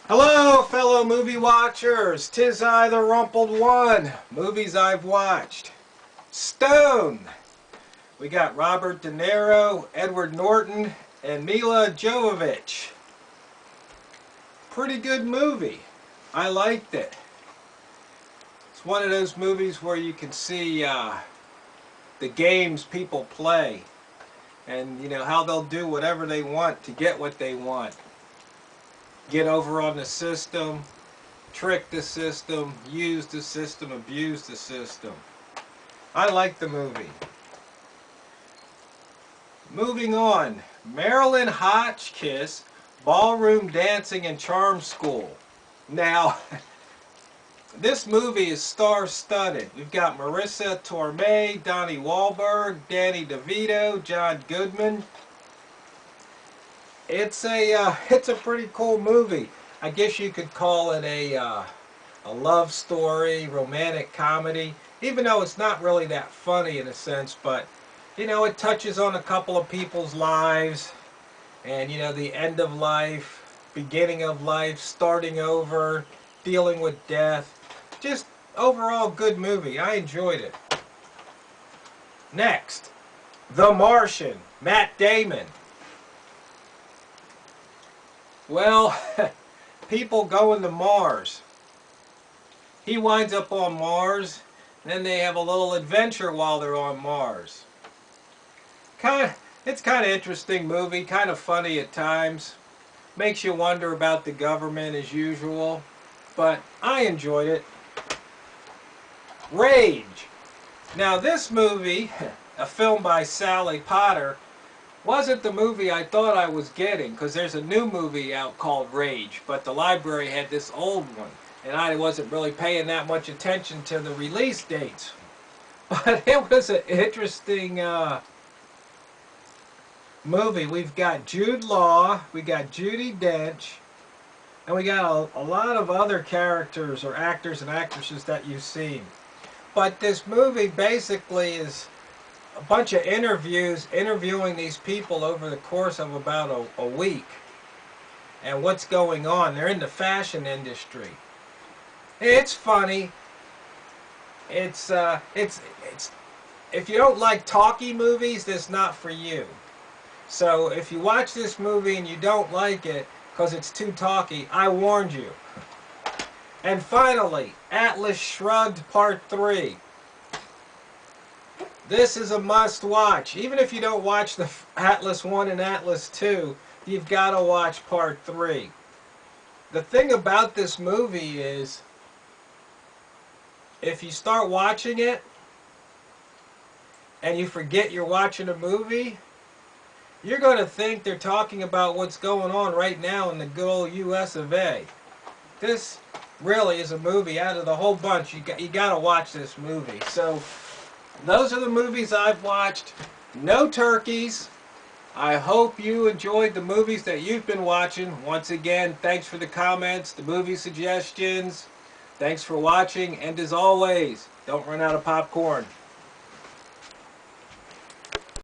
Hello, fellow movie watchers. 'Tis I, the Rumpled One. Movies I've watched. Stone. We got Robert De Niro, Edward Norton, and Mila Jovovich. Pretty good movie. I liked it. It's one of those movies where you can see the games people play, and you know how they'll do whatever they want to get what they want. Get over on the system, trick the system, use the system, abuse the system. I like the movie. Moving on, Marilyn Hotchkiss, Ballroom Dancing and Charm School. Now, this movie is star-studded. We've got Marissa Tomei, Donnie Wahlberg, Danny DeVito, John Goodman. It's a pretty cool movie. I guess you could call it a love story, romantic comedy, even though it's not really that funny in a sense, but you know, it touches on a couple of people's lives, and you know, the end of life, beginning of life, starting over, dealing with death. Just overall good movie. I enjoyed it. Next, The Martian, Matt Damon. Well, people going to Mars. He winds up on Mars, and then they have a little adventure while they're on Mars. It's kind of interesting movie, kind of funny at times. Makes you wonder about the government as usual, but I enjoyed it. Rage. Now this movie, a film by Sally Potter, wasn't the movie I thought I was getting, because there's a new movie out called Rage, but the library had this old one, and I wasn't really paying that much attention to the release dates. But it was an interesting movie. We've got Jude Law, we got Judi Dench, and we got a lot of other characters or actors and actresses that you've seen. But this movie basically is a bunch of interviews, interviewing these people over the course of about a week, and what's going on. They're in the fashion industry. It's funny. It's if you don't like talky movies, this is not for you. So if you watch this movie and you don't like it because it's too talky, I warned you. And finally, Atlas Shrugged Part 3. This is a must-watch. Even if you don't watch the Atlas 1 and Atlas 2, you've got to watch Part 3. The thing about this movie is, if you start watching it and you forget you're watching a movie, you're going to think they're talking about what's going on right now in the good old US of A. This really is a movie out of the whole bunch. You got to watch this movie. So those are the movies I've watched. No turkeys. I hope you enjoyed the movies that you've been watching. Once again, thanks for the comments, the movie suggestions. Thanks for watching, and as always, don't run out of popcorn.